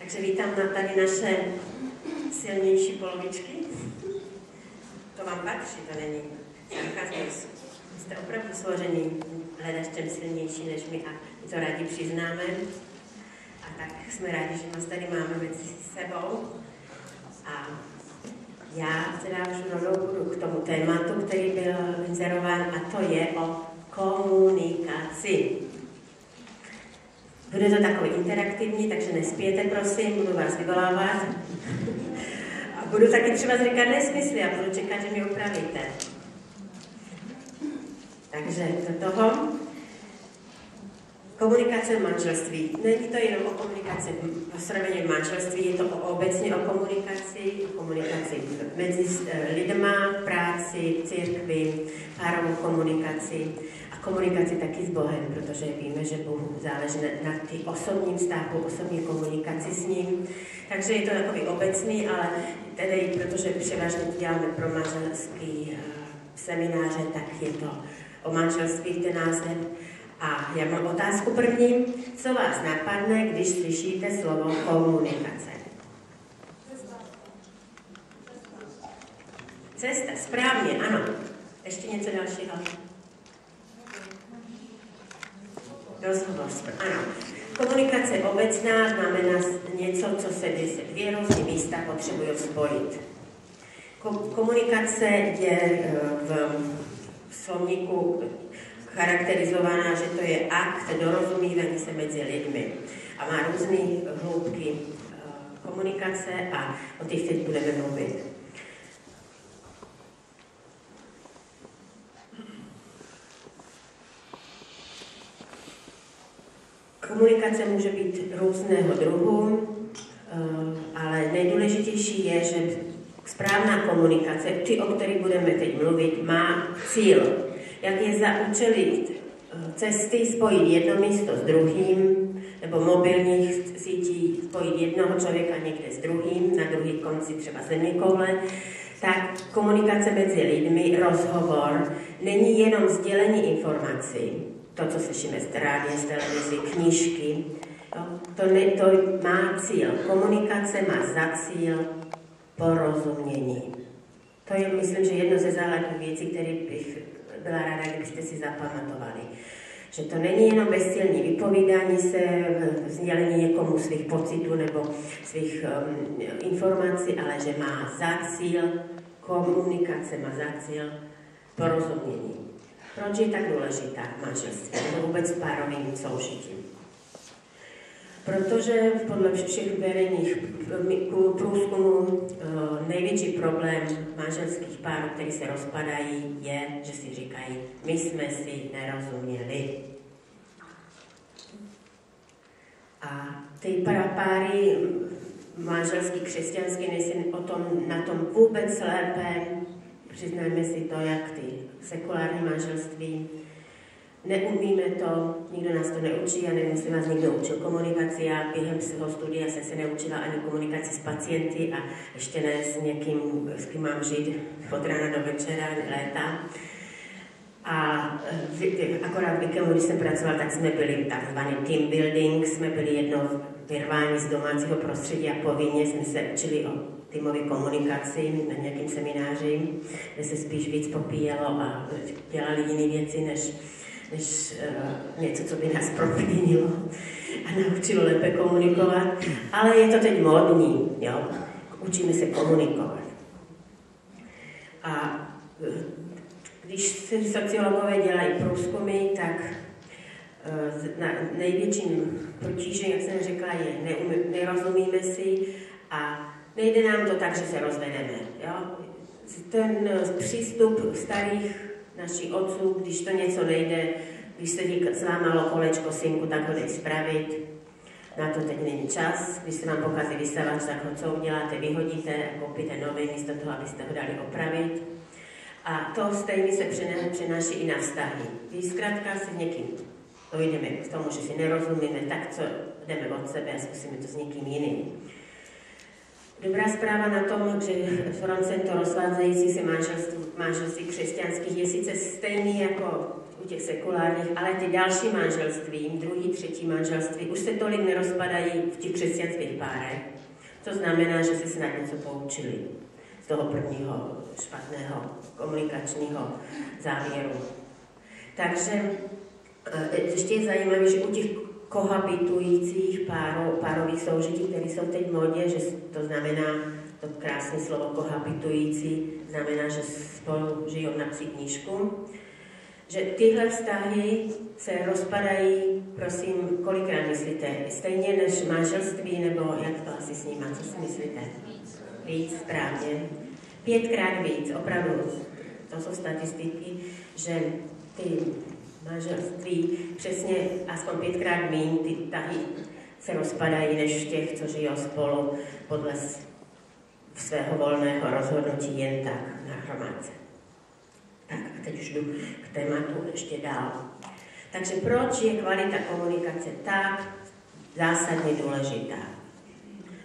Takže vítám tady naše silnější polovičky. To vám patří, to není sarkazmus. Jste opravdu složení hledačtem silnější než my a my to rádi přiznáme. A tak jsme rádi, že vás tady máme mezi sebou. A já teda už rovnou budu k tomu tématu, který byl inzerován, a to je o komunikaci. Bude to takový interaktivní, takže nespějte, prosím, budu vás vyvolávat. A budu taky třeba říkat nesmysly a budu čekat, že mi opravíte. Takže do toho. Komunikace v manželství. Není to jenom o komunikaci v srovnání v manželství, je to obecně o komunikaci mezi lidma, práci, církvi, párovou komunikaci a komunikaci taky s Bohem, protože víme, že Bohu záleží na ty osobním vztahu, osobní komunikaci s ním. Takže je to takový obecný, ale tedy, protože převážně děláme pro manželský semináře, tak je to o manželství ten název. A já mám otázku první. Co vás napadne, když slyšíte slovo komunikace? Cesta, správně, ano. Ještě něco dalšího? Rozhovor, ano. Komunikace obecná znamená něco, co se dvě různé místa potřebují spojit. Komunikace je v slovníku charakterizovaná, že to je akt dorozumívání se mezi lidmi a má různé hloubky komunikace a o těch teď budeme mluvit. Komunikace může být různého druhu, ale nejdůležitější je, že správná komunikace, ty, o kterých budeme teď mluvit, má cíl. Jak je za účely cesty spojit jedno místo s druhým, nebo mobilních sítí spojit jednoho člověka někde s druhým, na druhý konci třeba zeměkoule, tak komunikace mezi lidmi, rozhovor, není jenom sdělení informací, to, co slyšíme z rádia, z televize, knížky, to má cíl. Komunikace má za cíl porozumění. To je, myslím, že jedno ze základních věcí, které bych byla ráda, kdybyste si zapamatovali. Že to není jenom bezcílné vypovídání se, sdělení někomu svých pocitů nebo svých informací, ale že má za cíl komunikace, má za cíl porozumění. Proč je tak důležitá v manželství nebo vůbec v párovém soužití? Protože podle všech veřejných průzkumů největší problém manželských párů, který se rozpadají, je, že si říkají, my jsme si nerozuměli. A ty páry manželský, křesťanský, nejsou na tom vůbec lépe. Přiznáme si to, jak ty sekulární manželství. Neumíme to, nikdo nás to neučí, já nevím, jestli vás někdo učil komunikaci, já během svého studia jsem se neučila ani komunikaci s pacienty a ještě ne s někým, s kým mám žít od rána do večera, léta. A akorát víkendu, když jsem pracovala, tak jsme byli takzvaný team building, jsme byli jedno vyrvání z domácího prostředí a povinně jsme se učili o týmové komunikaci na nějakém semináři, kde se spíš víc popíjelo a dělali jiné věci, než něco, co by nás proměnilo a naučilo lépe komunikovat. Ale je to teď módní, jo? Učíme se komunikovat. A když sociologové dělají průzkumy, tak největším potížem, jak jsem řekla, je nerozumíme si a nejde nám to tak, že se rozvedeme. Jo? Ten přístup starých našich otců, když to něco nejde, když se zlámalo kolečko, synku, tak ho dej spravit. Na to teď není čas. Když se vám pokazí vysavač, tak ho co uděláte, vyhodíte a koupíte nový, místo toho, abyste ho dali opravit. A to stejně se přenáší i na vztahy. Když zkrátka si s někým dojdeme k tomu, že si nerozumíme, tak co jdeme od sebe a zkusíme to s někým jiným. Dobrá zpráva na tom, že procento rozvádějící se manželství křesťanských je sice stejný jako u těch sekulárních, ale ty další manželství, druhý, třetí manželství, už se tolik nerozpadají v těch křesťanských párech. To znamená, že si snad něco poučili z toho prvního špatného komunikačního závěru. Takže ještě je zajímavé, že u těch kohabitujících párových soužití, které jsou teď v modě, že to znamená, to krásné slovo kohabitující, znamená, že spolu žijou na psí knížku, že tyhle vztahy se rozpadají, prosím, kolikrát myslíte? Stejně než manželství, nebo jak to asi s nima, co si myslíte? Víc, správně. 5krát víc, opravdu. To jsou statistiky, že ty manželství přesně aspoň 5krát míň, ty tahy se rozpadají než v těch, co žijou spolu podle svého volného rozhodnutí jen tak na hromádce. Tak a teď už jdu k tématu ještě dál. Takže proč je kvalita komunikace tak zásadně důležitá?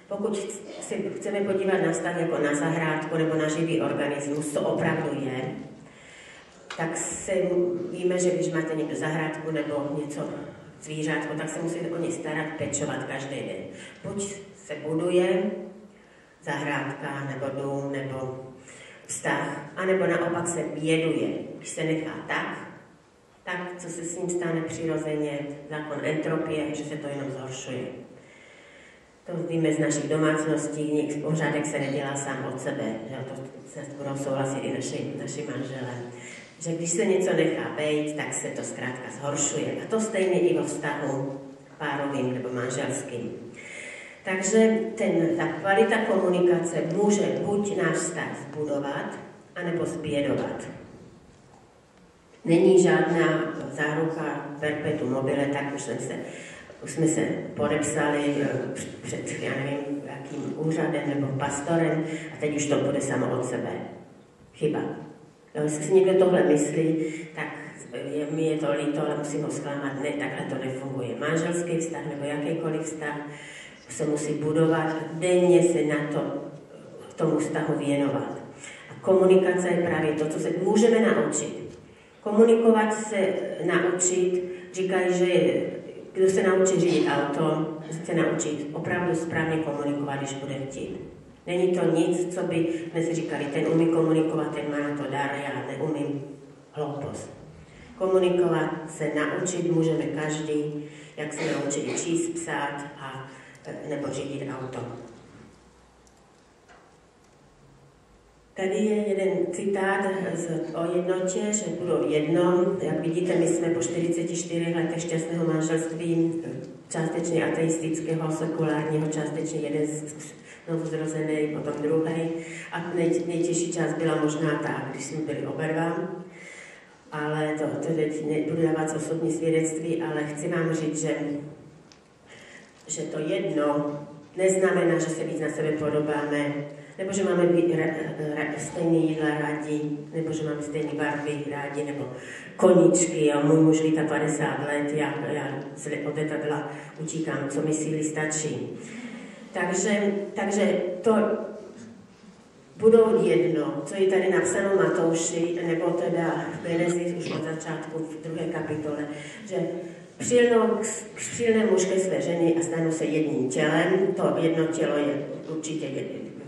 Pokud se chceme podívat na vztah jako na zahrádku nebo na živý organismus, to opravdu je, tak víme, že když máte někdo zahrádku nebo něco zvířátko, tak se musíte o ně starat, pečovat každý den. Buď se buduje zahrádka nebo dům nebo vztah, anebo naopak se běduje. Když se nechá tak co se s ním stane přirozeně, zákon entropie, že se to jenom zhoršuje. To víme z našich domácností, pořádek se nedělá sám od sebe, že to se budou souhlasit i naši manželé. Že když se něco nechá bejt, tak se to zkrátka zhoršuje. A to stejně i vo vztahu párovým nebo manželským. Takže ta kvalita komunikace může buď náš vztah zbudovat, anebo zbědovat. Není žádná záruka perpetuum mobile, tak už jsme se podepsali před, já nevím, jakým úřadem nebo pastorem a teď už to bude samo od sebe. Chyba. Jestli si někdo tohle myslí, tak mi je to líto, ale musím ho zklamat. Ne, takhle to nefunguje. Manželský vztah nebo jakýkoliv vztah se musí budovat a denně se tomu vztahu věnovat. A komunikace je právě to, co se můžeme naučit. Komunikovat se naučit, říkají, že kdo se naučí řídit auto, se naučit opravdu správně komunikovat, když bude chtít. Není to nic, co by dnes říkali, ten umí komunikovat, ten má na to dar, já neumím, hloupost. Komunikovat se naučit můžeme každý, jak se naučit číst, psát nebo řídit auto. Tady je jeden citát o jednotě, že budou jedno. Jak vidíte, my jsme po 44 letech šťastného manželství, částečně ateistického, sekulárního, částečně jeden novozrozený, potom druhý. A nejtěžší část byla možná ta, když jsme byli oba dva. Ale to teď nebudu dávat osobní svědectví, ale chci vám říct, že to jedno neznamená, že se víc na sebe podobáme, nebo že máme stejné jídla rádi, nebo že máme stejné barvy rádi, nebo koníčky, jo, můj muž lítá 50 let, já od letadla utíkám, co mi síly stačí. Takže to budou jedno, co je tady napsáno Matouši, nebo teda v Genesis už od začátku v 2. kapitole, že přilne muž ke své ženě a stanou se jedním tělem. To jedno tělo je určitě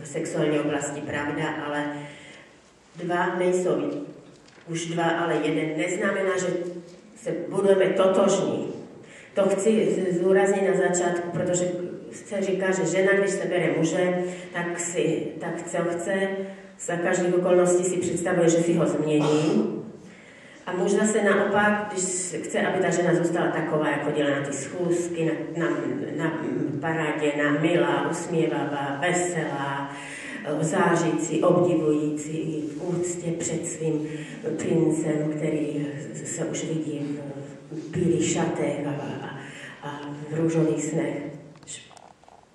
v sexuální oblasti pravda, ale dva nejsou už dva, ale jeden. Neznamená, že se budeme totožní. To chci zdůraznit na začátku, protože se říká, že žena, když se bere muže, tak chce, za každých okolností si představuje, že si ho změní. A muž zase naopak, když chce, aby ta žena zůstala taková, jako dělá na ty schůzky, na parádě, na milá, usměvavá, veselá, zářící, obdivující, v úctě před svým princem, který se už vidí v bílých šatech a v růžových snech.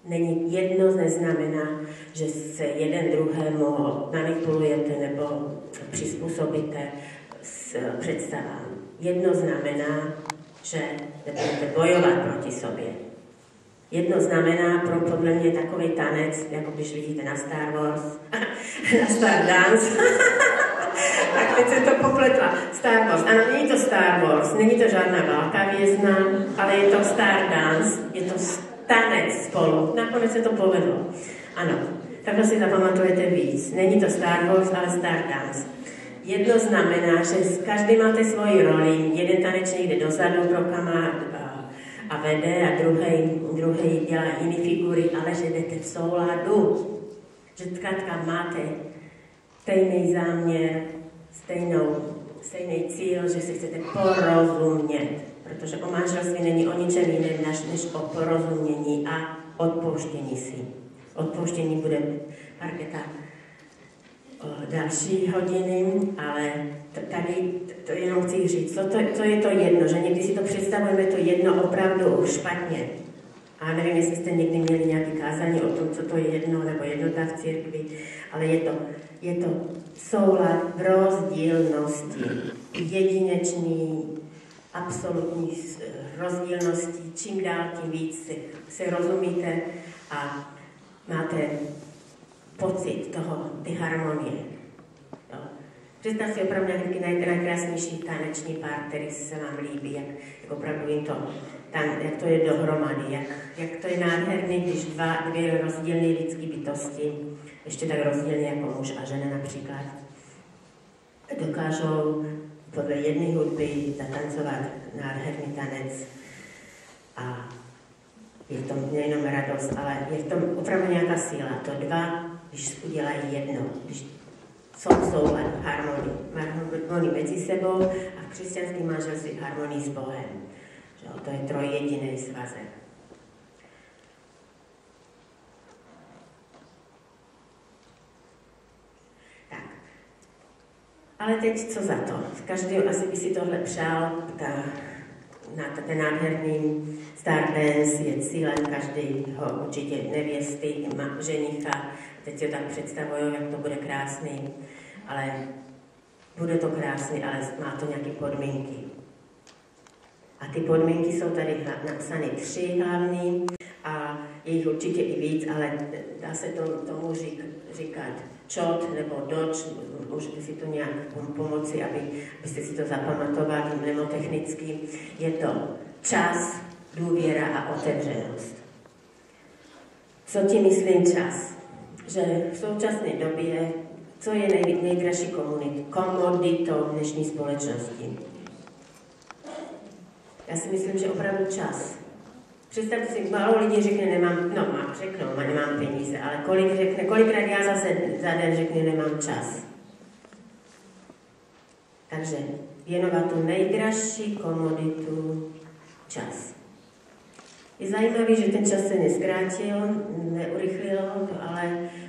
Není jedno, neznamená, že se jeden druhému manipulujete nebo přizpůsobíte s představám. Jedno znamená, že nebudete bojovat proti sobě. Jedno znamená podle mě takový tanec, jako když vidíte na Star Wars, na Star Dance, Tak teď se to popletla. Star Wars. Ano, není to Star Wars, není to žádná válka vězna, ale je to Star Dance, je to tanec spolu. Nakonec se to povedlo. Ano, takhle si zapamatujete víc. Není to Star Wars, ale Star Dance. Jedno znamená, že každý máte svoji roli. Jeden tanečník jde dozadu rokama a vede a druhý dělá jiné figury, ale že jdete v souladu. Že zkrátka máte stejný záměr, stejný cíl, že si chcete porozumět. Protože o manželství není o ničem jiném, než o porozumění a odpouštění si. Odpouštění bude Markéta další hodiny, ale tady to jenom chci říct, co je to jedno, že někdy si to představujeme to jedno opravdu špatně. A nevím, jestli jste někdy měli nějaké kázání o tom, co to je jedno nebo jednota v církvi, ale je to soulad v rozdílnosti, jedinečný, absolutní rozdílnosti, čím dál tím víc se rozumíte a máte pocit ty harmonie. Jo. Představ si opravdu nějaký nejkrásnější taneční pár, který se vám líbí, jak opravdu jim to, jak to je dohromady, jak to je nádherný, když dvě rozdílné lidské bytosti, ještě tak rozdílné jako muž a žena například, dokážou podle jedné hudby zatancovat nádherný tanec a je v tom nejenom radost, ale je v tom opravdu nějaká síla. To dva, když udělají jedno, když jsou soulad, harmonii mezi sebou a v křesťanském manželství harmonii s Bohem. To je trojjediný svazek. Tak. Ale teď co za to? Každý asi by si tohle přál, ten nádherný Star Dance je cílem každého určitě nevěsty, ženicha. Teď si ho tak představuju, jak to bude krásný, ale bude to krásný, ale má to nějaké podmínky. A ty podmínky jsou tady napsány 3 hlavní a je jich určitě i víc, ale dá se tomu říkat čot nebo doč, můžete si to nějak pomoci, abyste si to zapamatovali mnemotechnicky. Je to čas, důvěra a otevřenost. Co tím myslím čas? Že v současné době, co je nejdražší komoditou dnešní společnosti? Já si myslím, že opravdu čas. Představte si, málo lidí řekne, nemám peníze, ale kolikrát já za den řekne, nemám čas. Takže věnovat tu nejdražší komoditu čas. Je zajímavé, že ten čas se neskrátil, neurychlil,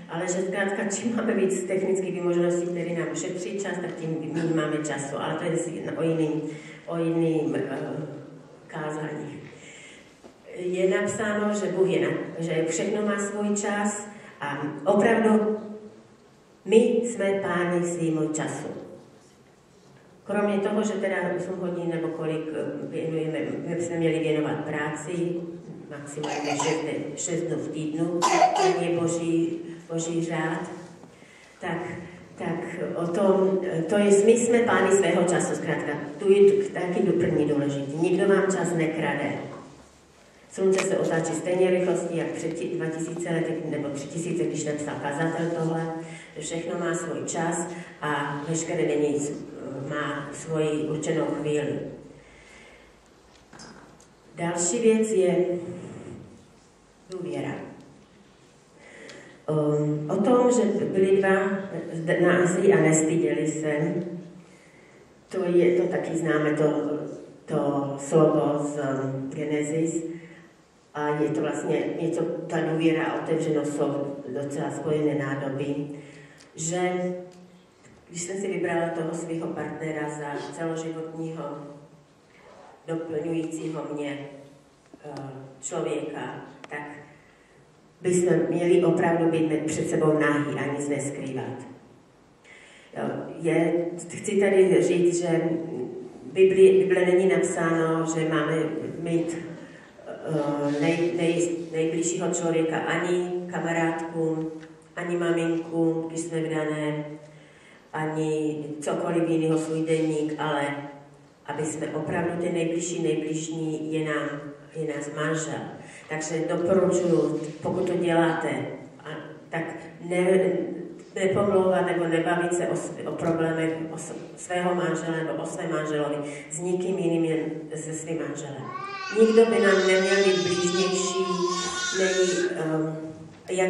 ale že zkrátka, čím máme víc technických možností, které nám šetří čas, tak tím méně máme času. Ale to je o jiným kázání. Je napsáno, že Bůh že všechno má svůj čas a opravdu my jsme pány svýmu času. Kromě toho, že teda 8 hodin nebo kolik věnujeme, my bychom měli věnovat práci, maximálně 6 dnů v týdnu, to je boží řád, tak o tom, to je, my jsme pány svého času, zkrátka, tu je taky první důležitý. Nikdo vám čas nekrade. Slunce se otáčí stejně rychlostí, jak před 2000 lety nebo 3000, když napsal kazatel tohle. Všechno má svůj čas a veškeré denní má svoji určenou chvíli. Další věc je důvěra. O tom, že byli dva na Asii a nestyděli se, to taky známe, to slovo z Genesis. A je to vlastně něco, ta důvěra a otevřenost jsou docela spojené nádoby, že když jsem si vybrala toho svého partnera za celoživotního, doplňujícího mě člověka, tak bychom měli opravdu být před sebou nahý a nic neskrývat. Chci tady říct, že Bible není napsáno, že máme mít nejbližšího člověka ani kamarádku, ani maminku, když jsme vdané, ani cokoliv jiného, svůj deník, ale aby jsme opravdu ten nejbližší je nás manžel. Takže doporučuji, pokud to děláte, tak nepomlouvat nebo nebavit se o problémech svého manžela nebo o svém manželovi s nikým jiným, jen se svým manželem. Nikdo by nám neměl být blížnější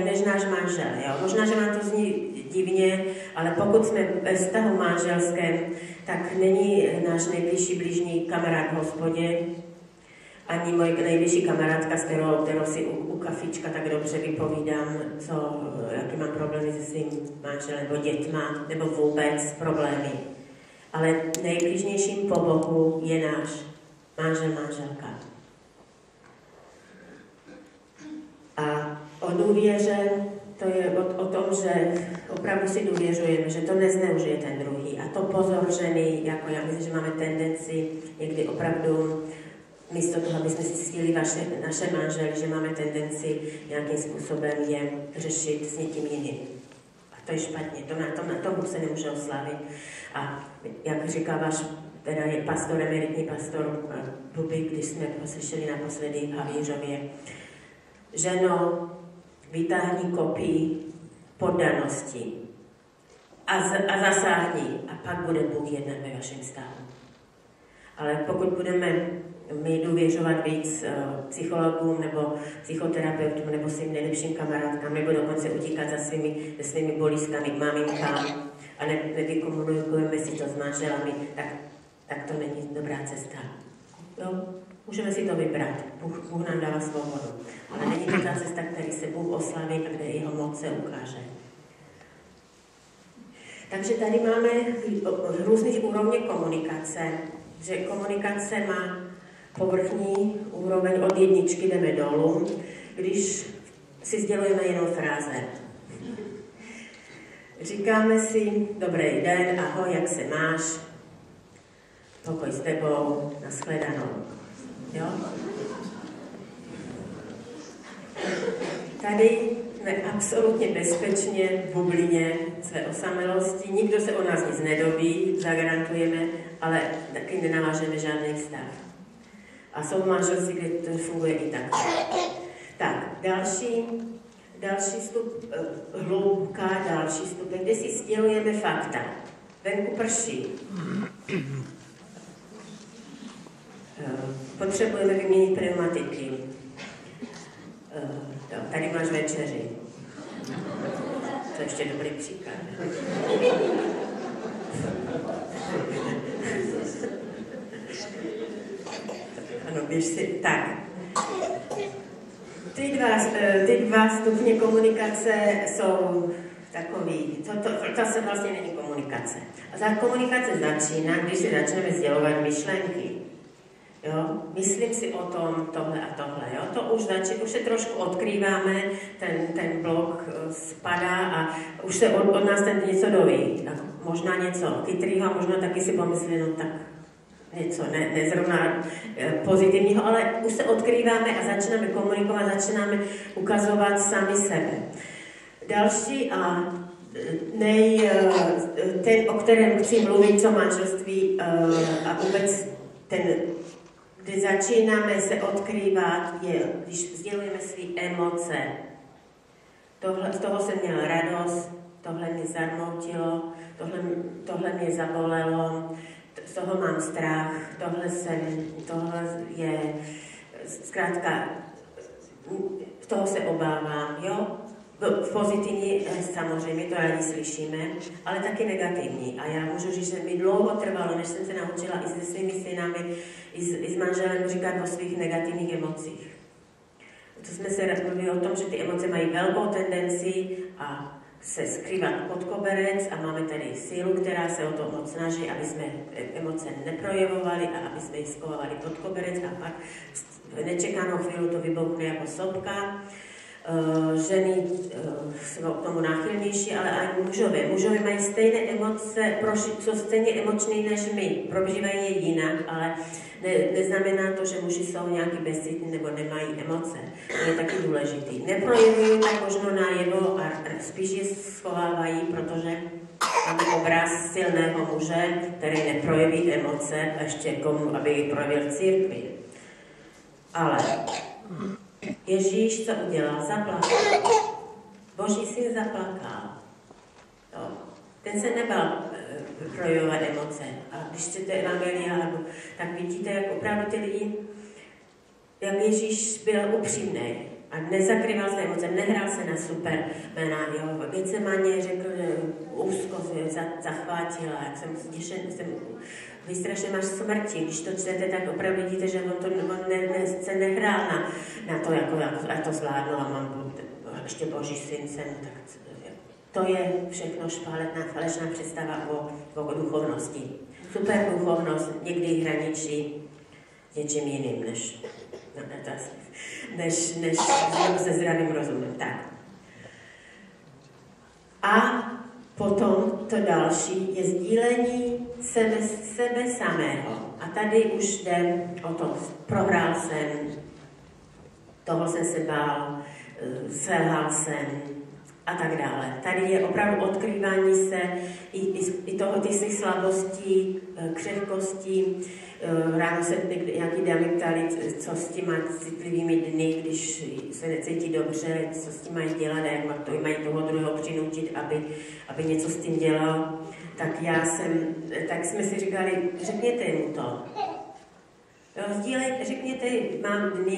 než náš manžel. Jo? Možná, že vám to zní divně, ale pokud jsme ve vztahu manželském, tak není náš nejbližší blížní kamarád v hospodě, ani moje nejbližší kamarádka, s kterou si u kafička tak dobře vypovídám, jaký mám problémy se svým manželem, nebo dětma, nebo vůbec problémy. Ale nejbližnějším po boku je náš manželka. A o důvěře, to je o tom, že opravdu si důvěřujeme, že to nezneužije ten druhý. A to pozor ženy, jako já myslím, že máme tendenci někdy opravdu místo toho, aby jsme si ctili naše manžely, že máme tendenci nějakým způsobem je řešit s někým jiným. A to je špatně, na tom se nemůže oslavit. A jak říká váš, teda je pastor, emeritní pastor Bubik, když jsme poslyšeli naposledy v Havířově, ženo, vytáhni kopí poddanosti a zasáhni a pak bude Bůh jednat ve vašem vztahu. Ale pokud budeme my důvěřovat víc psychologům nebo psychoterapeutům nebo svým nejlepším kamarádkám nebo dokonce utíkat za svými bolízkami k maminkám a nevykomunikujeme si to s manželami, tak to není dobrá cesta. Jo? Můžeme si to vybrat. Bůh nám dává svobodu. Ale není to ta cesta, který se Bůh oslaví a kde jeho moc se ukáže. Takže tady máme různých úrovně komunikace, že komunikace má povrchní úroveň, od 1 jdeme dolů, když si sdělujeme jenom fráze. Říkáme si, dobrý den, ahoj, jak se máš, pokoj s tebou, nashledanou. Jo? Tady jsme absolutně bezpečně v bublině své osamelosti, nikdo se o nás nic nedoví, zagarantujeme, ale taky nenavážeme žádný vztah. A jsou manželství, kde to funguje i tak. Tak, další hloubka, další stupeň, kde si sdělujeme fakta. Venku prší. Potřebujeme vyměnit pneumatiky. Tady máš večeři. To je ještě dobrý příklad. Ano, běž si. Tak. Ty dva stupně komunikace jsou takový, to se vlastně není komunikace. A ta komunikace začíná, když si začneme sdělovat myšlenky. Jo? Myslím si o tom tohle a tohle. Jo? To už se trošku odkrýváme, ten blok spadá a už se od nás ten něco doví. Tak možná něco chytrýho, možná taky si pomyslí, no tak něco, ne zrovna pozitivního, ale už se odkrýváme a začínáme komunikovat, začínáme ukazovat sami sebe. Další a ten, o kterém chci mluvit, co manželství a vůbec kdy začínáme se odkrývat, je, když sdělujeme své emoce. Z toho jsem měla radost, tohle mě zarmoutilo, tohle mě zabolelo, z toho mám strach, tohle je, zkrátka, z toho se obávám, jo? Pozitivní, samozřejmě, to rádi slyšíme, ale taky negativní. A já můžu říct, že mi dlouho trvalo, než jsem se naučila i se svými synami, i s manželem říkat o svých negativních emocích. To jsme se mluvili o tom, že ty emoce mají velkou tendenci a se skrývat pod koberec a máme tady sílu, která se o to moc snaží, aby jsme emoce neprojevovali a aby jsme ji schovávali pod koberec a pak v nečekanou chvíli to vybouchne jako sopka. Ženy jsou k tomu náchylnější, ale i mužové. Mužové mají stejné emoce, jsou stejně emoční než my. Prožívají je jinak, ale neznamená to, že muži jsou nějaký bezcitní nebo nemají emoce. To je taky důležitý. Neprojevují tak možno najevo a spíš je schovávají, protože máme obraz silného muže, který neprojeví emoce a ještě komu, aby ji projevil v církvi. Ale Ježíš co udělal? Zaplakal. Boží syn zaplakal. Jo. Ten se nebál projevovat emoce. A když čtete evangelia, tak vidíte, jak opravdu ty lidi, jak Ježíš byl upřímný a nezakrýval své emoce, nehrál se na supermana. V Getsemaně řekl, že úzkost zachvátila, jak jsem zděšen, jsem vystrašen až smrti. Když to čtete, tak opravdu vidíte, že on se nehrál na to, jako to zvládnu a mám ještě Boží syn jsem, tak to je všechno falešná představa o duchovnosti. Superduchovnost někdy hraničí něčím jiným, než se zdravým rozumem. Tak. A potom to další je sdílení sebe samého. A tady už jde o to, prohrál jsem, toho jsem se bál, selhal jsem a tak dále. Tady je opravdu odkrývání se i toho, ty svých slabostí, křehkostí. Ráno se nějaký dámy ptali, co s těma citlivými dny, když se necítí dobře, co s tím mají dělat a jak mají toho druhého přinutit, aby něco s tím dělal. Tak jsme si říkali, řekněte mu to. Řekněte, mám dny,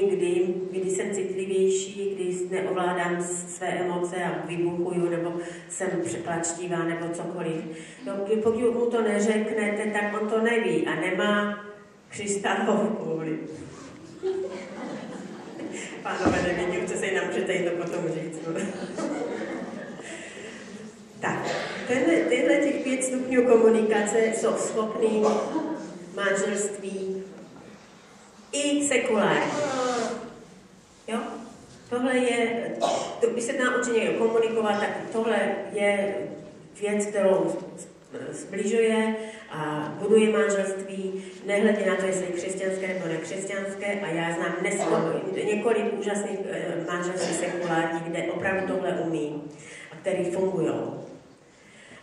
kdy jsem citlivější, kdy neovládám své emoce a vybuchuju, nebo jsem přeplačtivá, nebo cokoliv. Pokud mu to neřeknete, tak on to neví a nemá křišťálovou kouli. Pánové, nevidím, co se nám můžete jít to potom říct. Tak, tyhle těch 5 stupňů komunikace jsou schopný manželství i sekulární. Jo? Tohle je, když se naučí někdo komunikovat, tak tohle je věc, kterou zbližuje a buduje manželství, nehledě na to, jestli je křesťanské nebo nekřesťanské. A já znám několik úžasných manželství sekulární, kde opravdu tohle umí a který fungují.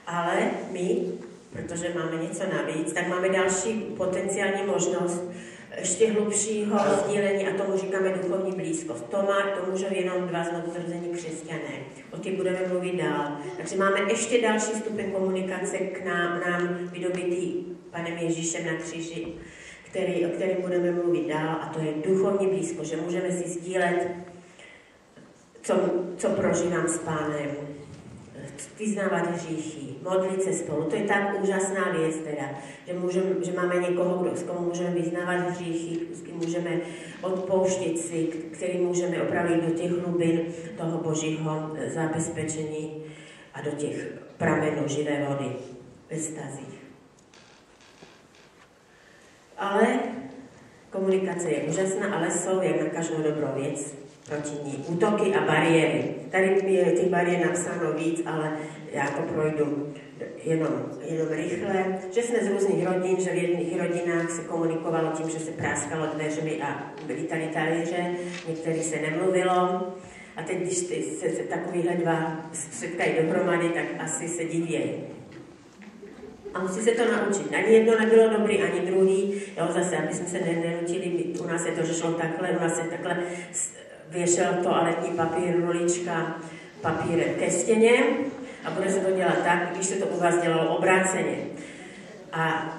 Ale my, protože máme něco navíc, tak máme další potenciální možnost ještě hlubšího sdílení a tomu říkáme duchovní blízkost. To můžou jenom 2 znovuzrození křesťané. O těch budeme mluvit dál. Takže máme ještě další stupeň komunikace k nám vydobitý Panem Ježíšem na kříži, o kterém budeme mluvit dál, a to je duchovní blízkost, že můžeme si sdílet, co prožívám s Pánem, vyznávat hříchy, modlit se spolu. To je tak úžasná věc teda, že máme někoho, s komu můžeme vyznávat hříchy, s kým můžeme odpouštět si, který můžeme opravdu do těch hlubin toho Božího zabezpečení a do těch pramenů živé vody ve stazích. Ale komunikace je úžasná, ale jsou, jak na každou dobrou věc, proti ní útoky a bariéry. Tady je těch bariér napsáno víc, ale já to projdu jenom rychle. Že jsme z různých rodin, že v jedných rodinách se komunikovalo tím, že se práskalo dveřmi a lítali talíře, některých se nemluvilo. A teď, když se takovýhle 2 setkají dohromady, tak asi se divějí. A musí se to naučit. Ani jedno nebylo dobrý, ani druhý. Jo, zase, aby jsme se nenutili, u nás se to řešilo takhle, u nás se takhle věšel toaletní papír, rulička, papír ke stěně a bude se to dělat tak, když se to u vás dělalo obráceně. A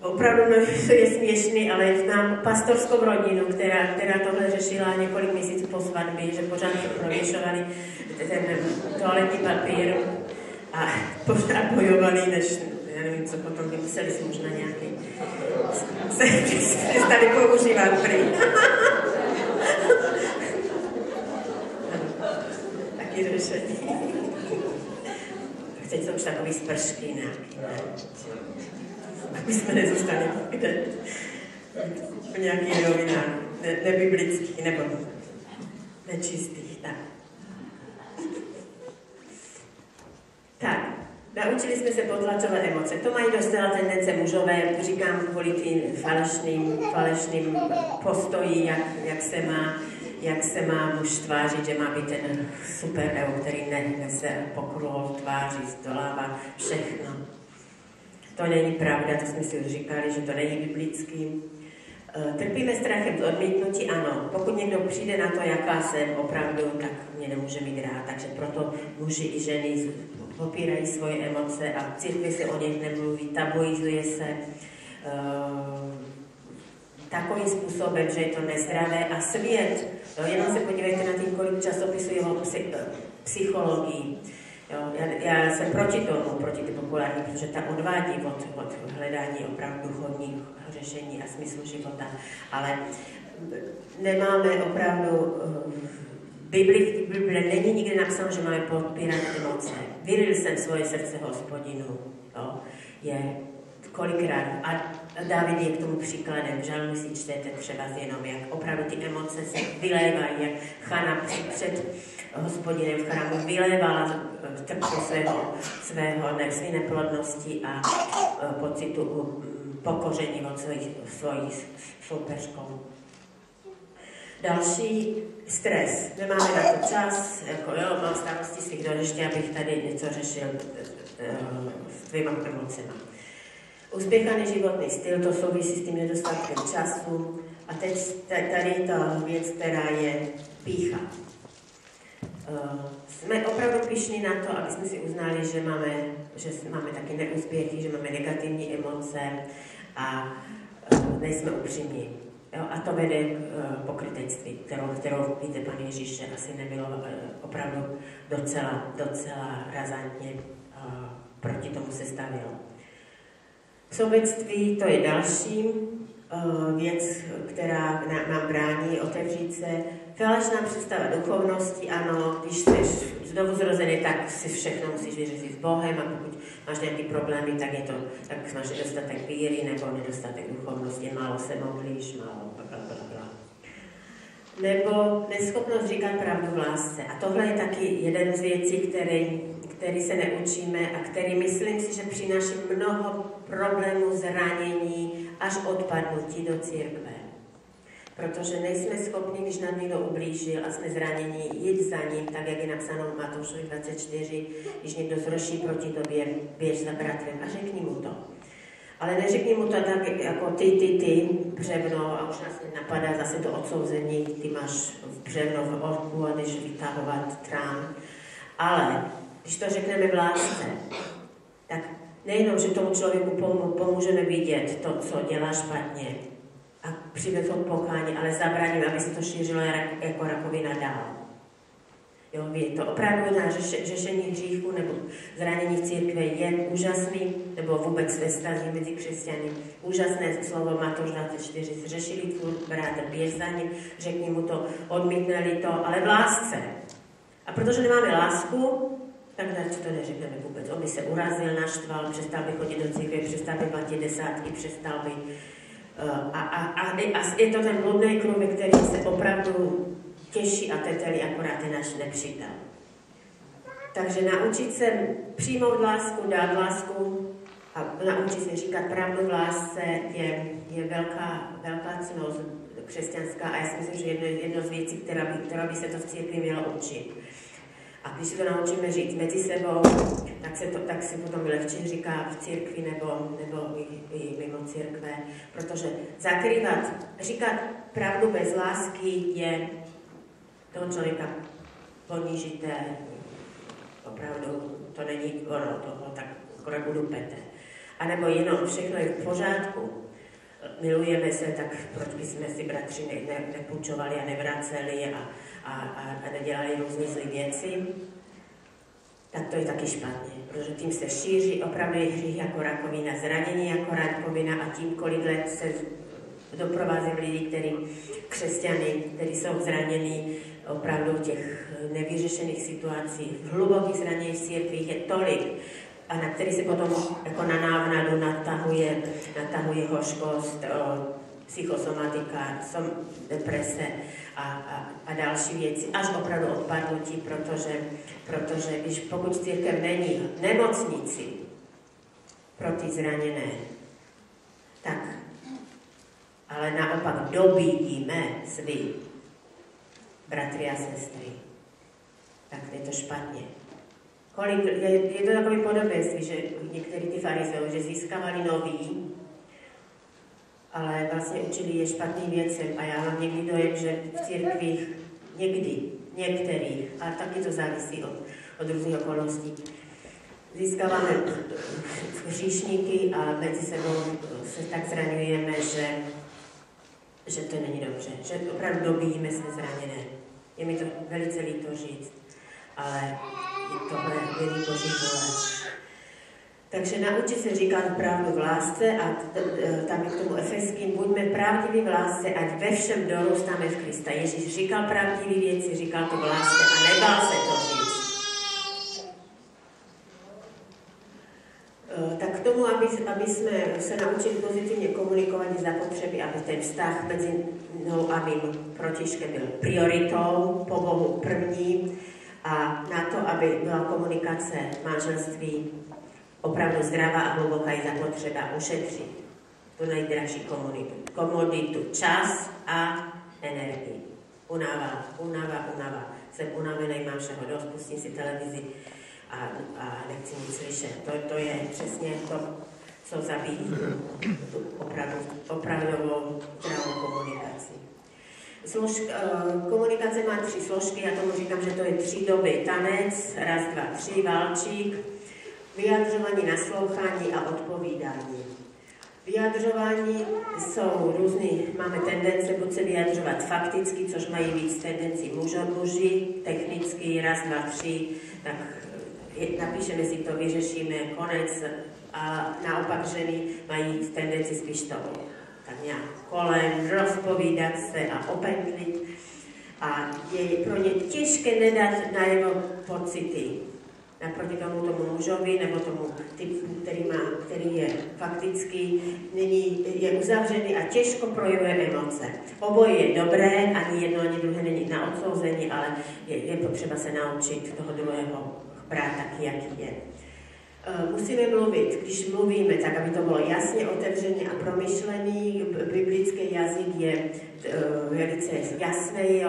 opravdu je směšný, ale znám pastorskou rodinu, která tohle řešila několik měsíců po svatbě, že pořád prověšovali ten toaletní papír a pořád bojovali, než já nevím, co potom vymysleli si možná nějaký se tady používat prý. Taky řešení. Teď jsou už takový spršky nějaký. Aby jsme nezůstali kde. V nějakých rovinách nebiblických nebo nečistých. Tak, naučili jsme se potlačovat emoce. To mají dostala tendence mužové, říkám kvůli tím falešným postoji, jak se má. jak se má muž tvářit, že má být ten superhero, který nese pokrol tváří, zdolává všechno. To není pravda, to jsme si už říkali, že to není biblický. Trpíme strachem z odmítnutí, ano. Pokud někdo přijde na to, jaká jsem opravdu, tak mě nemůže mít rád. Takže proto muži i ženy popírají svoje emoce a v církvi se o nich nemluví, tabuizuje se takovým způsobem, že je to nezdravé. A svět, jenom se podívejte na tím, kolik časopisů je o psychologii. Já jsem proti tomu, proti ty populární, protože ta odvádí od hledání opravdu duchovních řešení a smyslu života. Ale nemáme opravdu, v Biblii není nikdy napsáno, že máme podpírat emoce. Vylil jsem svoje srdce Hospodinu. Je kolikrát. A Dávid je k tomu příkladem. Žalmy si čtete třeba jenom, jak opravdu ty emoce se vylévají, jak Chana před Hospodinem v chrámu vylévala trpku své neplodnosti a pocitu pokoření od svojich soupeřkou. Další stres. Nemáme na to čas, mám starosti svých ještě, abych tady něco řešil s dvěma emocema. Uspěchaný životní styl, to souvisí s tím nedostatkem času. A teď tady ta věc, která je pýcha. Jsme opravdu pyšní na to, aby jsme si uznali, že máme taky neúspěchy, že máme negativní emoce a nejsme upřímní. A to vede k pokrytectví, kterou víte, pan Ježíš asi nebylo opravdu docela razantně proti tomu se stavil. Sobectví, to je další věc, která nám brání otevřít se. Falešná představa duchovnosti, ano, když jsi znovu zrozený, tak si všechno musíš vyřešit s Bohem a pokud máš nějaké problémy, tak máš nedostatek víry nebo nedostatek duchovnosti, málo se modlíš, málo blablabla. Nebo neschopnost říkat pravdu v lásce. A tohle je taky jeden z věcí, který se neučíme a který myslím si, že přináší mnoho problémů, zranění až odpadnutí do církve. Protože nejsme schopni, když nám někdo ublížil a jsme zraněni, jít za ním, tak jak je napsáno v Matoušovi 24, když někdo zroší proti tobě, běž za bratrem a řekni mu to. Ale neřekni mu to tak jako ty, břevno, a už nás napadá zase to odsouzení, ty máš břevno v orku a jdeš vytahovat trám. Ale když to řekneme v lásce, tak nejenom, že tomu člověku pomůžeme vidět to, co dělá špatně a přivést od pokání, ale zabráníme, aby se to šířilo jako rakovina dál. Jo, to opravdu na řešení hříchu nebo zranění v církve je úžasný, nebo vůbec ve vztazích mezi křesťany. Úžasné slovo Matouš 24. Zřešili tvůj bratr, běž za ním, řekni mu to, odmítneli to, ale v lásce. A protože nemáme lásku, tak radši to neřekneme vůbec. On by se urazil, naštval, přestal by chodit do církve, přestal by platit desátky, přestal by... A je to ten bludný kruh, ve který se opravdu těší a tetelí, akorát je náš nepřítel. Takže naučit se přijmout lásku, dát lásku a naučit se říkat pravdu v lásce je velká cnost křesťanská a já si myslím, že jedno z věcí, která by se to v církvi mělo učit. A když si to naučíme říct mezi sebou, tak si potom lehčí říká v církvi nebo i mimo církve, protože říkat pravdu bez lásky je toho člověka ponížíte, opravdu to není ono, toho tak akorát udupete. A nebo jenom všechno je v pořádku, milujeme se, tak proč bychom si bratři nepůjčovali a nevraceli a nedělali různé zlé věci, tak to je taky špatně, protože tím se šíří opravdu hřích jako rakovina, zranění jako rakovina a tím, kolik let se doprovází lidi, křesťany, kteří jsou zranění opravdu v těch nevyřešených situacích, v hlubokých zraněních v církvích je tolik, a na který se potom jako na návnadu natahuje hořkost, psychosomatika, deprese a další věci, až opravdu odpadnutí, protože pokud církev není nemocnici pro ty zraněné, tak ale naopak dobíjíme svý bratry a sestry. Tak je to špatně. Je to takové podobenství, že některý ty farizeové, že získávali nový, ale vlastně učili je špatným věcem. A já mám někdy dojem, že v církvích některých, a taky to závisí od různých okolností, získáváme hříšníky a mezi sebou se tak zraňujeme, že to není dobře. Že opravdu dobíjíme se zraněné. Je mi to velice líto říct, ale tohle je Boží vůle. Takže naučit se říkat pravdu v lásce a tam je k tomu Efeským, buďme pravdiví v lásce, ať ve všem dorůstáme v Krista. Ježíš říkal pravdivé věci, říkal to v lásce a nebál se to říct. Tak k tomu, aby jsme se naučili pozitivně komunikovat, je zapotřebí, aby ten vztah mezi mnou a mým protižkem byl prioritou, po Bohu první, a na to, aby byla komunikace manželství opravdu zdravá a hluboká, je zapotřeba ušetřit tu nejdražší komoditu, čas a energii. Unava. Jsem unavený, mám všeho dost, pustím si televizi a nechci nic slyšet. To je přesně to, co zabíjí opravdovou zdravou komunikaci. Komunikace má 3 složky, já tomu říkám, že to je 3 doby. Tanec, 1, 2, 3, válčík, vyjadřování, naslouchání a odpovídání. Vyjadřování jsou různý, máme tendence buď se vyjadřovat fakticky, což mají víc tendenci muži, technicky, 1, 2, 3, tak napíšeme si to, vyřešíme, konec, a naopak ženy mají tendenci spíš to tak nějak kolem, rozpovídat se a opendlit. A je pro ně těžké nedat na jeho pocity. Naproti tomu mužovi nebo tomu typu, který je fakticky je uzavřený a těžko projevuje emoce. Oboje je dobré, ani jedno, ani druhé není na odsouzení, ale je potřeba se naučit toho druhého brát taky, jaký je. Musíme mluvit, když mluvíme, tak aby to bylo jasně, otevřeně a promyšlený. Biblický jazyk je velice jasný,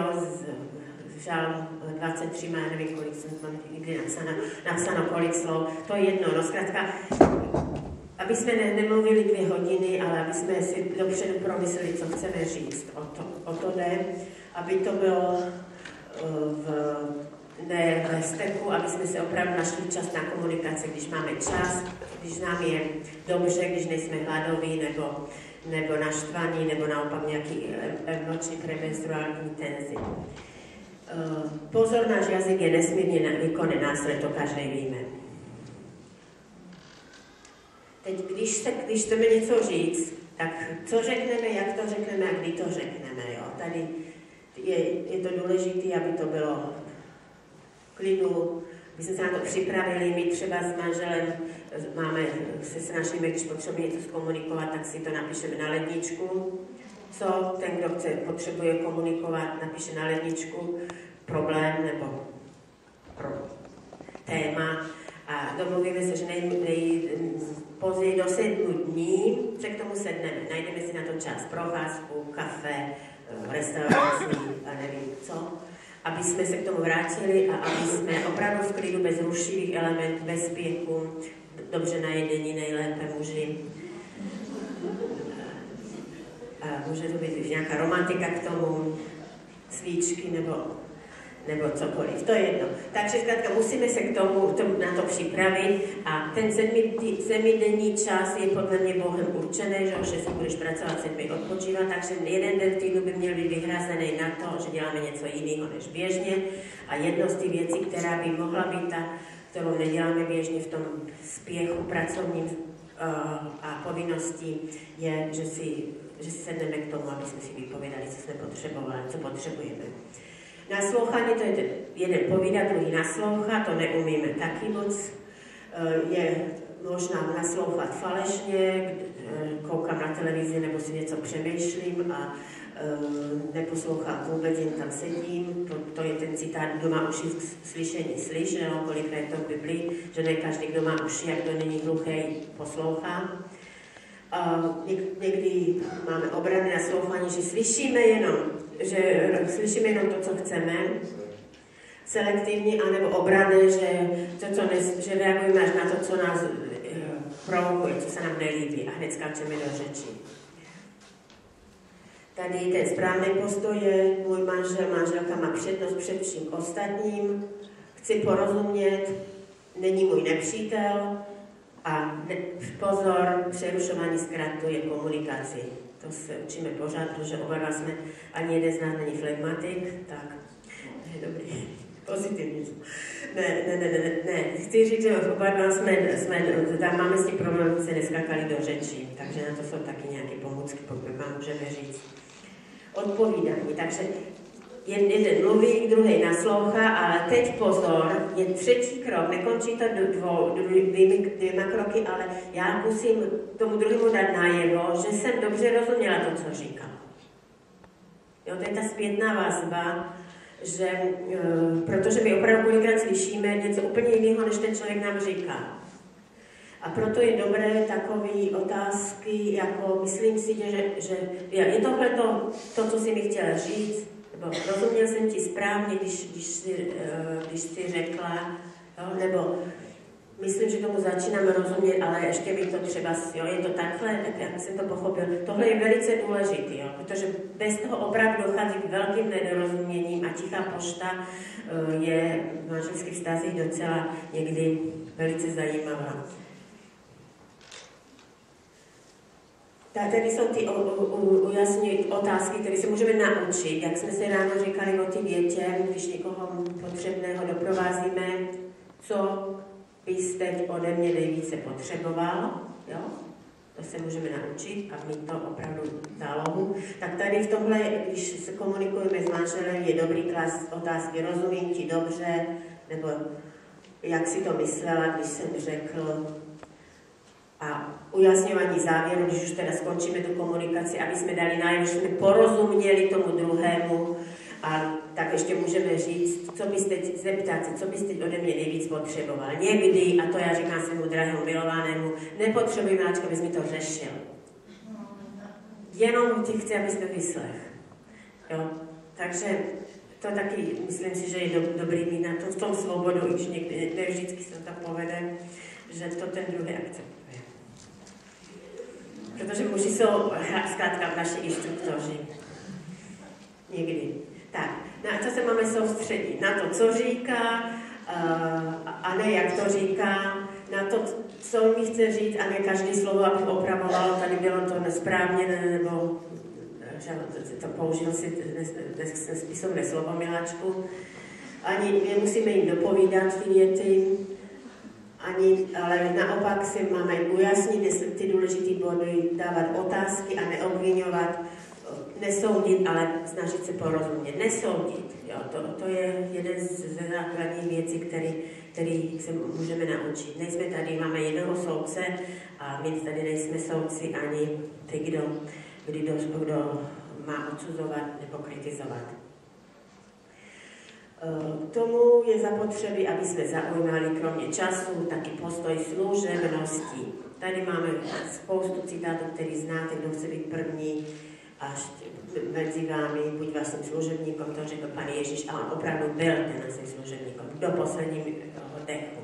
Žálm 23 má, nevím, kolik jsem tam někdy napsáno kolik slov, to je jedno, no zkrátka, aby jsme nemluvili 2 hodiny, ale aby jsme si dopředu promysleli, co chceme říct, o to jde, aby to bylo ve steku, aby jsme se opravdu našli čas na komunikaci, když máme čas, když nám je dobře, když nejsme hladoví nebo naštvaní, nebo naopak nějaký noční premenstruální tenzi. Pozor, náš jazyk je nesmírně výkonný nástroj, to každý víme. Teď, když chceme něco říct, tak co řekneme, jak to řekneme a kdy to řekneme. Jo? Tady je to důležité, aby to bylo klidu, aby jsme se na to připravili. My třeba s manželem se snažíme, když potřebujeme něco zkomunikovat, tak si to napíšeme na ledničku. Co ten, kdo potřebuje komunikovat, napíše na ledničku problém nebo téma a domluvíme se, že později do 7 dní se k tomu sedneme. Najdeme si na to čas, procházku, kafe, restauraci a nevím co, aby jsme se k tomu vrátili a aby jsme opravdu v klidu bez rušivých elementů, bez spěchu, dobře najedení, nejlépe muži. Může to být nějaká romantika k tomu, svíčky nebo cokoliv, to je jedno. Takže zkrátka musíme se k tomu na to připravit a ten 7denní čas je podle mě Bohem určený, že si budeš pracovat 7 odpočívat, takže jeden den v týdnu by měl být vyhrazený na to, že děláme něco jiného než běžně a jedno z těch věcí, která by mohla být ta, kterou neděláme běžně v tom spěchu pracovním a povinností, je, že si sedneme k tomu, aby jsme si vypovědali, co jsme potřebovali, co potřebujeme. Naslouchání, to je jeden povídat, druhý naslouchat, to neumíme taky moc. Je možná naslouchat falešně, koukám na televizi nebo si něco přemýšlím a neposlouchám vůbec, jen tam sedím. To je ten citát, kdo má uši slyšení slyš, kolikrát je to v Biblii, že ne každý, kdo má uši, jak kdo není hluchý, poslouchá. Někdy máme obrany naslouchání, že slyšíme jenom že slyšíme jenom to, co chceme, selektivní, anebo obrané, že reagujeme až na to, co nás provokuje, co se nám nelíbí a hned skáčeme do řeči. Tady ten správný postoj je, můj manželka má přednost před vším ostatním, chci porozumět, není můj nepřítel a pozor, přerušování zkracuje komunikaci. To se učíme pořád, protože oba dva jsme, ani jeden z nás není flegmatik, tak to je dobrý, pozitivní. Ne. Chci říct, že oba dva máme s tím problém, že se neskakali do řeči, takže na to jsou taky nějaké pomůcky, pokud vám můžeme říct. Odpovídání, takže jeden mluví, druhý naslouchá, ale teď pozor, je třetí krok, nekončí to dvěma kroky, ale já musím tomu druhému dát najevo, že jsem dobře rozuměla to, co říkal. Jo, to je ta zpětná vazba, že, protože my opravdu kolikrát slyšíme něco úplně jiného, než ten člověk nám říká. A proto je dobré takové otázky, jako myslím si, že je tohle to, co jsi mi chtěla říct, nebo rozuměl jsem ti správně, když jsi řekla, jo, nebo myslím, že tomu začínám rozumět, ale ještě bych to třeba, jo, je to takhle, tak jak jsem to pochopil. Tohle je velice důležité, jo, protože bez toho opravdu dochází k velkým nedorozuměním a tichá pošta je v manželských vztazích docela někdy velice zajímavá. Tady jsou ty ujasní otázky, které se můžeme naučit, jak jsme se ráno říkali o ty větě, když někoho potřebného doprovázíme, co bys teď ode mě nejvíce potřeboval, jo? To se můžeme naučit a mít to opravdu zálohu. Tak tady v tomhle, když se komunikujeme s manželem, je dobrý klas otázky, rozumím ti dobře, nebo jak si to myslela, když jsem řekl, a ujasňování závěru, když už teda skončíme tu komunikaci, aby jsme dali najevo, že jsme porozuměli tomu druhému, a tak ještě můžeme říct, co byste zeptat se, co byste ode mě nejvíc potřeboval. Někdy, a to já říkám svému drahému milovanému, nepotřebuji, Máčko, abys mi to řešil. Jenom ti chci, abys to vyslech. Jo? Takže to taky, myslím si, že je dobrý mít na to v tom svobodu, i když někdy, ne vždycky se to povede, že to ten druhý akceptuje. Protože muži jsou zkrátka naši instruktoři. Někdy. Tak, na co se máme soustředit? Na to, co říká, a ne jak to říká, na to, co mi chce říct, a ne každý slovo, aby opravovalo, tady bylo to nesprávně, nebo že to použil si nespisovné slovo, miláčku. Ani nemusíme jim dopovídat ty věty, ale naopak si máme ujasnit ty důležité body, dávat otázky a neobvinovat, nesoudit, ale snažit se porozumět. Nesoudit, jo, to je jeden ze základních věcí, který se můžeme naučit. Nejsme tady, máme jednoho soudce a my tady nejsme soudci ani ty, kdo má odsuzovat nebo kritizovat. K tomu je zapotřebí, aby jsme zaujímali kromě času taky postoj služebnosti. Tady máme spoustu citátů, který znáte, kdo chce být první, až mezi vámi, buď vaším služebníkom, to řekl Pán Ježíš, a on opravdu byl ten naším služebníkom do posledního dechu.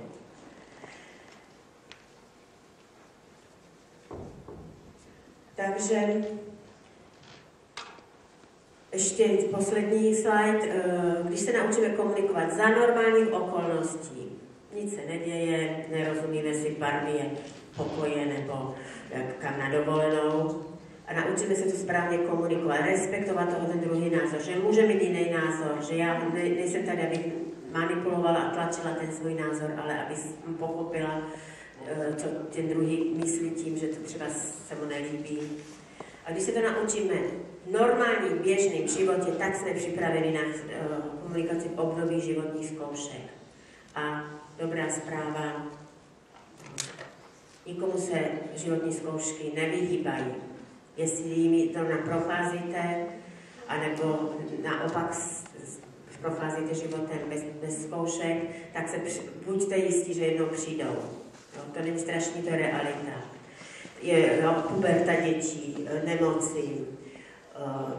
Takže ještě poslední slide. Když se naučíme komunikovat za normálních okolností, nic se neděje, nerozumíme si, barvy je pokoje nebo kam na dovolenou, a naučíme se to správně komunikovat, respektovat toho ten druhý názor, že může mít jiný názor, že já nejsem tady, abych manipulovala a tlačila ten svůj názor, ale aby pochopila, co ten druhý myslí tím, že to třeba se mu nelíbí. A když se to naučíme v normálním, běžném životě, tak jsme připraveni na komunikaci v období životních zkoušek. A dobrá zpráva, nikomu se životní zkoušky nevyhýbají. Jestli jimi to procházíte, anebo naopak procházíte životem bez zkoušek, tak se buďte jistí, že jednou přijdou. No, to není strašný, to je realita. Je puberta dětí, nemoci,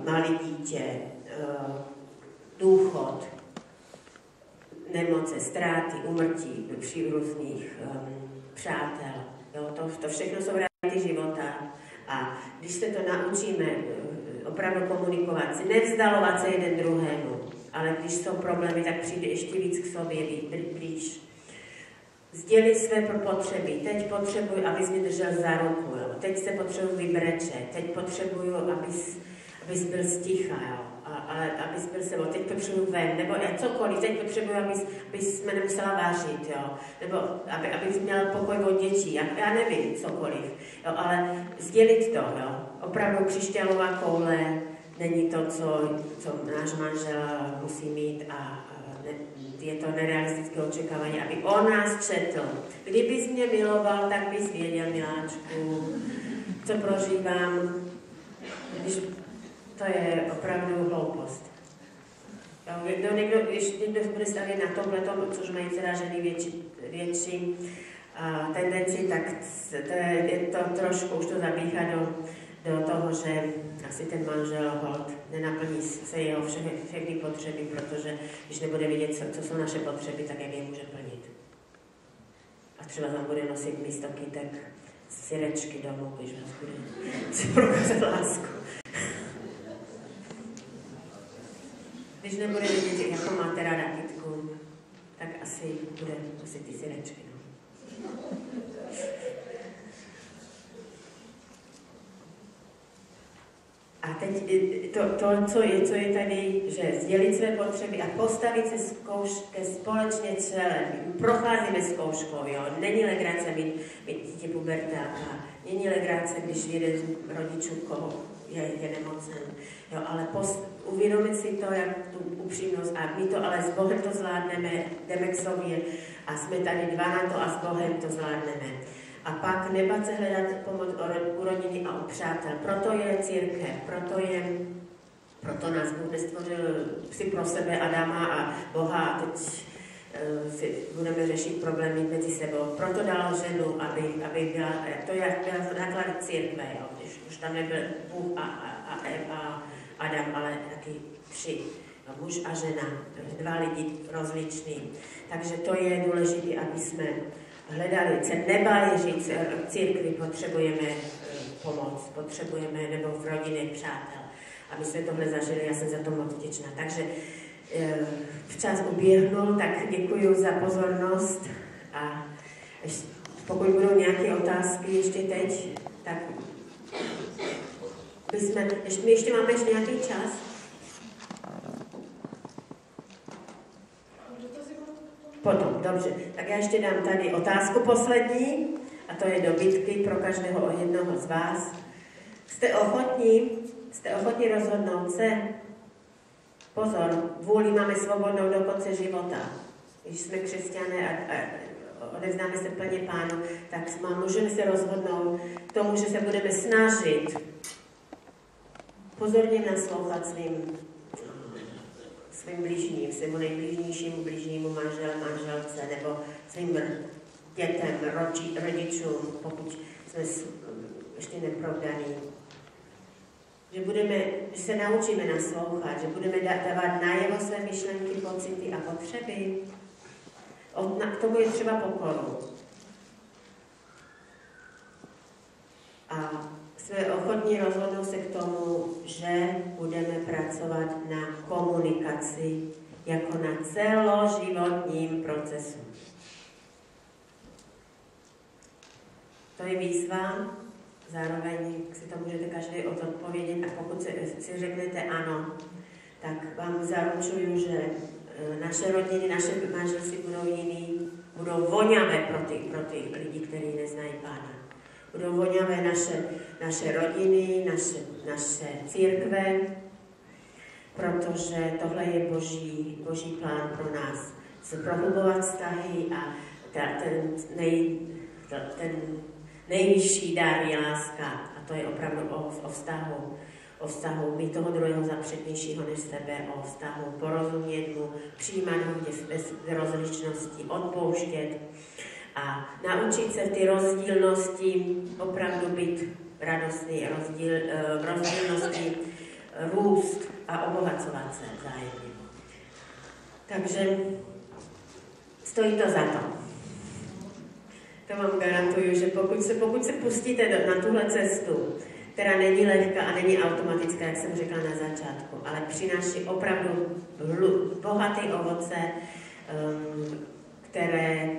malé dítě, důchod, nemoce, ztráty, úmrtí, příbuzných, přátel. Jo, to všechno jsou reality života. A když se to naučíme opravdu komunikovat, nevzdalovat se jeden druhému, ale když jsou problémy, tak přijde ještě víc k sobě blíž. Sdělit své potřeby. Teď potřebuji, abys mi držel za ruku. Jo. Teď se potřebuji vybrečet. Teď potřebuji, abys byl sticha. Jo. Ale abys byl sebou. Teď potřebuji ven. Nebo cokoliv. Teď potřebuji, abys mě nemusela vážit. Jo. Nebo abys měl pokoj od dětí. Já nevím, cokoliv. Jo. Ale sdělit to. Jo. Opravdu křišťálová koule není to, co náš manžel musí mít a je to nerealistické očekávání, aby on nás četl. Kdybys mě miloval, tak bys věděl, miláčku, co prožívám. To je opravdu hloupost. Když někdo bude stavět na tomhletom, což mají teda ženy větší tendenci, tak je to trošku už to zabíhá do toho, že asi ten manžel hold nenaplní se jeho všechny potřeby, protože když nebude vidět, co jsou naše potřeby, tak jak je může plnit. A třeba tam bude nosit místo kytek syrečky domů, když vás bude si prokázat lásku. Když nebude vidět, jako máte ráda kytku, tak asi bude nosit ty syrečky. A teď co je tady, že sdělit své potřeby a postavit se ke společně celé. Procházíme zkouškou, jo. Není legrace mít dítě pubertáka, není legrace, když jeden z rodičů je nemocen, jo, ale uvědomit si to, jak tu upřímnost a my to ale s Bohem to zvládneme, jdeme k sobě a jsme tady dva na to a s Bohem to zvládneme. A pak nebát se hledat pomoc u rodiny a u přátel. Proto je církev, proto nás Bůh nestvořil si pro sebe Adama a Boha a teď si budeme řešit problémy mezi sebou. Proto dal ženu, aby byla, to je základ církve, jo, když už tam nebyl Bůh a Adam, ale taky tři. Muž a žena, dva lidi rozliční. Takže to je důležité, aby jsme hledali, se nebáli říct, v církvi potřebujeme pomoc, nebo v rodině přátel. Aby jsme tohle zažili, já jsem za to moc vděčná. Takže včas uběhnul, tak děkuji za pozornost a pokud budou nějaké otázky ještě teď, tak my ještě máme nějaký čas. Potom, dobře. Tak já ještě dám tady otázku poslední, a to je do bitky pro každého jednoho z vás. Jste ochotní rozhodnout se? Pozor, vůli máme svobodnou do konce života. Když jsme křesťané a odevzdáme se plně Pánu, tak můžeme se rozhodnout k tomu, že se budeme snažit pozorně naslouchat svým bližním, svému nejbližnějšímu bližnímu manželce nebo svým dětem, rodičům, pokud jsme ještě neprovdaní. Že se naučíme naslouchat, že budeme dávat najevo své myšlenky, pocity a potřeby. K tomu je třeba pokoru. A jsme ochotní rozhodnout se k tomu, že budeme pracovat na komunikaci jako na celoživotním procesu. To je výzva, zároveň si to můžete každý odpovědět a pokud si řeknete ano, tak vám zaručuju, že naše rodiny, naše manželství budou jiný, budou voňavé pro ty lidi, kteří neznají Pána. Budou voňavé naše rodiny, naše církve, protože tohle je boží plán pro nás. Se prohlubovat vztahy a ten nejvyšší dár je láska. A to je opravdu o vztahu mít toho druhého za přednějšího než sebe, o vztahu porozumět mu, přijímat ho bez rozličnosti, odpouštět a naučit se v ty rozdílnosti opravdu být radostný, v rozdílnosti růst a obohacovat se vzájemně. Takže stojí to za to. To vám garantuju, že pokud se pustíte na tuhle cestu, která není lehká a není automatická, jak jsem řekla na začátku, ale přináší opravdu bohaté ovoce, které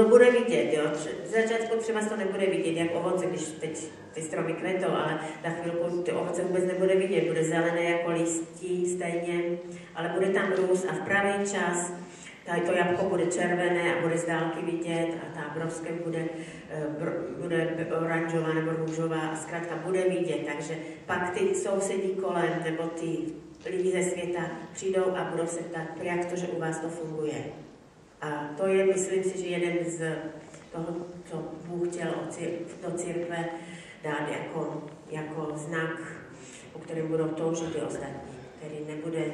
bude vidět. Jo? V začátku třeba to nebude vidět, jak ovoce, když teď ty stromy kvetou, ale za chvilku ty ovoce vůbec nebude vidět. Bude zelené jako listí stejně, ale bude tam růst a v pravý čas to jabko bude červené a bude z dálky vidět a ta broskev bude oranžová nebo růžová a zkrátka bude vidět. Takže pak ty sousedí kolem nebo ty lidi ze světa přijdou a budou se ptát, jak to, že u vás to funguje. A to je, myslím si, že jeden z toho, co Bůh chtěl do církve dát jako znak, o kterém budou toužit ty ostatní, který nebude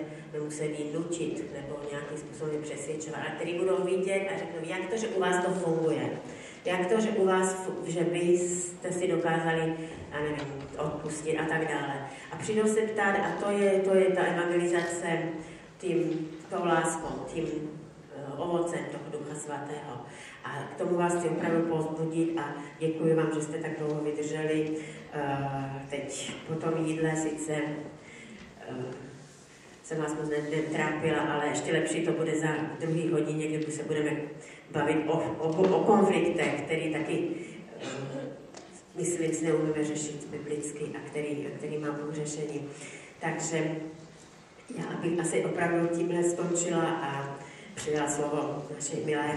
muset jít nutit nebo nějakým způsobem přesvědčovat, ale který budou vidět a řeknou, jak to, že u vás to funguje. Jak to, že u vás, že vy jste si dokázali, já nevím, odpustit a tak dále. A přijdou se ptát, a to je ta evangelizace tou láskou, tím ovocem toho Ducha Svatého. A k tomu vás chci opravdu povzbudit a děkuji vám, že jste tak dlouho vydrželi. Teď po tom jídle sice jsem vás moc netrápila, ale ještě lepší to bude za druhý hodině, kdy se budeme bavit o konfliktech, který taky, myslím, si neumíme řešit biblicky a který má Bůh řešení. Takže já bych asi opravdu tímhle skončila a přidala slovo naší milé